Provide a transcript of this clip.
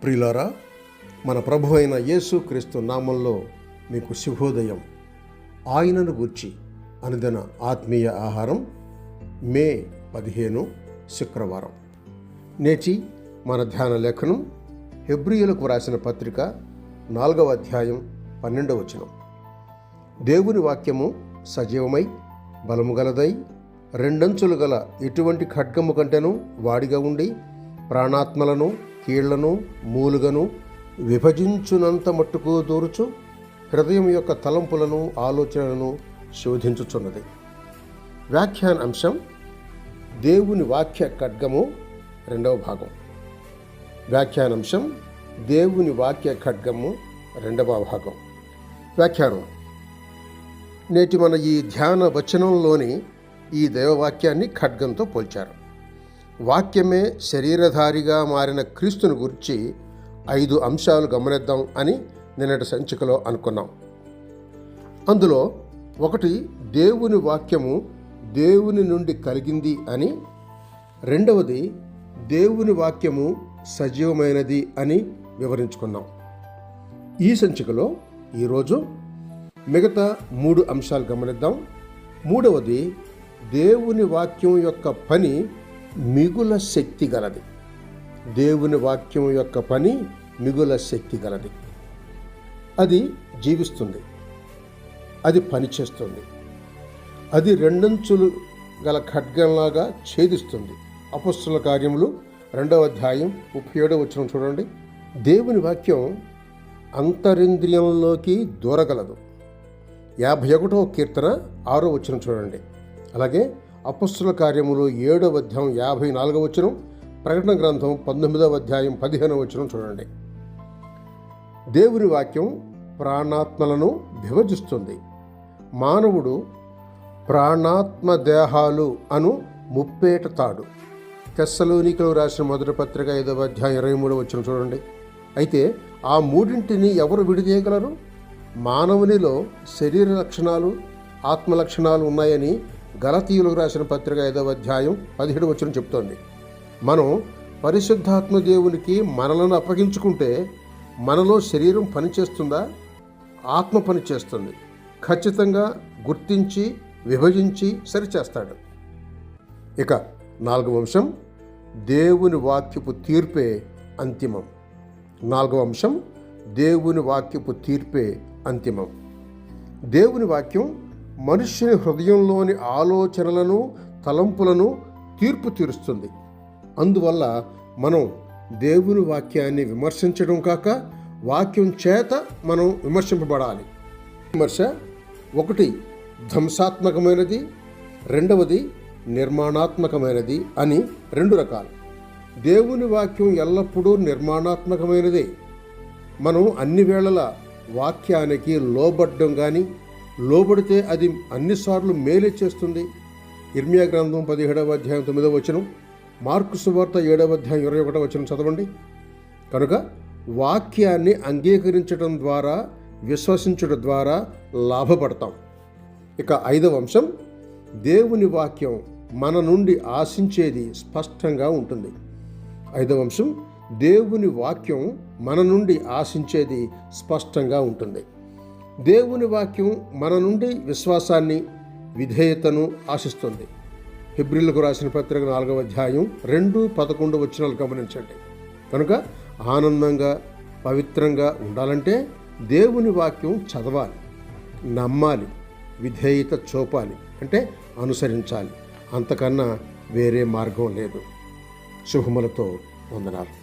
ప్రియులారా, మన ప్రభు అయిన యేసు క్రీస్తు నామంలో మీకు శుభోదయం. ఆయనను గూర్చి అనుదిన ఆత్మీయ ఆహారం మే 15 శుక్రవారం. నేటి మన ధ్యాన లేఖనం హెబ్రీయులకు వ్రాసిన పత్రిక 4వ అధ్యాయం 12వ వచనం. దేవుని వాక్యము సజీవమై బలము గలదై రెండంచులు గల ఎటువంటి ఖడ్గము కంటెను వాడిగా ఉండి ప్రాణాత్మలను కీళ్లను మూలుగను విభజించునంత మట్టుకు దూరుచు హృదయం యొక్క తలంపులను ఆలోచనలను శోధించుచున్నది. వ్యాఖ్యాన అంశం దేవుని వాక్య ఖడ్గము 2వ భాగం. వ్యాఖ్యానాంశం దేవుని వాక్య ఖడ్గము 2వ భాగం. వ్యాఖ్యానం: నేటి మన ఈ ధ్యాన వచనంలోని ఈ దైవవాక్యాన్ని ఖడ్గంతో పోల్చారు. వాక్యమే శరీరధారిగా మారిన క్రీస్తుని గురించి 5 అంశాలు గమనిద్దాం అని నిన్నటి సంచికలో అనుకున్నాం. అందులో ఒకటి, దేవుని వాక్యము దేవుని నుండి కలిగింది అని. రెండవది, దేవుని వాక్యము సజీవమైనది అని వివరించుకున్నాం. ఈ సంచికలో ఈరోజు మిగతా 3 అంశాలు గమనిద్దాం. మూడవది, దేవుని వాక్యం యొక్క పని మిగుల శక్తి గలది. దేవుని వాక్యం యొక్క పని మిగుల శక్తి గలది. అది జీవిస్తుంది, అది పనిచేస్తుంది, అది రెండంచులు గల ఖడ్గంలాగా ఛేదిస్తుంది. అపొస్తలుల కార్యములు 2వ అధ్యాయం 37వ వచనం చూడండి. దేవుని వాక్యం అంతరింద్రియంలోకి దూరగలదు. 51వ కీర్తన 6వ వచనం చూడండి. అలాగే అపొస్తలుల కార్యములు 7వ అధ్యాయం 54వ వచనం, ప్రకటన గ్రంథం 19వ అధ్యాయం 15వ వచనం చూడండి. దేవుని వాక్యం ప్రాణాత్మలను విభజిస్తుంది. మానవుడు ప్రాణాత్మ దేహాలు అను ముప్పేట తాడు. తెస్సలోనికలకు రాసిన మొదటి పత్రిక 5వ అధ్యాయం 23వ వచనం చూడండి. అయితే ఆ మూడింటిని ఎవరు విడిదీయగలరు? మానవునిలో శరీర లక్షణాలు, ఆత్మ లక్షణాలు ఉన్నాయని గలతీయులకు రాసిన పత్రిక 5వ అధ్యాయం 17వ వచనం చెప్తోంది. మనం పరిశుద్ధాత్మ దేవునికి మనలను అప్పగించుకుంటే మనలో శరీరం పనిచేస్తుందా? ఆత్మ పనిచేస్తుంది. ఖచ్చితంగా గుర్తించి విభజించి సరిచేస్తాడు. ఇక 4వ అంశం, దేవుని వాక్యపు తీర్పే అంతిమం. 4వ అంశం, దేవుని వాక్యపు తీర్పే అంతిమం. దేవుని వాక్యం మనుష్యుని హృదయంలోని ఆలోచనలను, తలంపులను తీర్పు తీరుస్తుంది. అందువల్ల మనం దేవుని వాక్యాన్ని విమర్శించడం కాక వాక్యం చేత మనం విమర్శింపబడాలి. విమర్శ ఒకటి ధ్వంసాత్మకమైనది, రెండవది నిర్మాణాత్మకమైనది అని 2 రకాలు. దేవుని వాక్యం ఎల్లప్పుడూ నిర్మాణాత్మకమైనదే. మనం అన్ని వేళలా వాక్యానికి లోబడ్డం కానీ, లోబడితే అది అన్నిసార్లు మేలే చేస్తుంది. ఇర్మియా గ్రంథం 17వ అధ్యాయం 9వ వచనం, మార్కు సువార్త 7వ అధ్యాయం 21వ వచనం చదవండి. కనుక వాక్యాన్ని అంగీకరించడం ద్వారా, విశ్వసించడం ద్వారా లాభపడతాం. ఇక 5వ అంశం, దేవుని వాక్యం మన నుండి ఆశించేది స్పష్టంగా ఉంటుంది. 5వ అంశం, దేవుని వాక్యం మన నుండి ఆశించేది స్పష్టంగా ఉంటుంది. దేవుని వాక్యం మన నుండి విశ్వాసాన్ని, విధేయతను ఆశిస్తుంది. హెబ్రీయులకు రాసిన పత్రిక 4వ అధ్యాయం 2-11 వచనాలు గమనించండి. కనుక ఆనందంగా, పవిత్రంగా ఉండాలంటే దేవుని వాక్యం చదవాలి, నమ్మాలి, విధేయత చూపాలి, అంటే అనుసరించాలి. అంతకన్నా వేరే మార్గం లేదు. శుభములతో వందనాలు.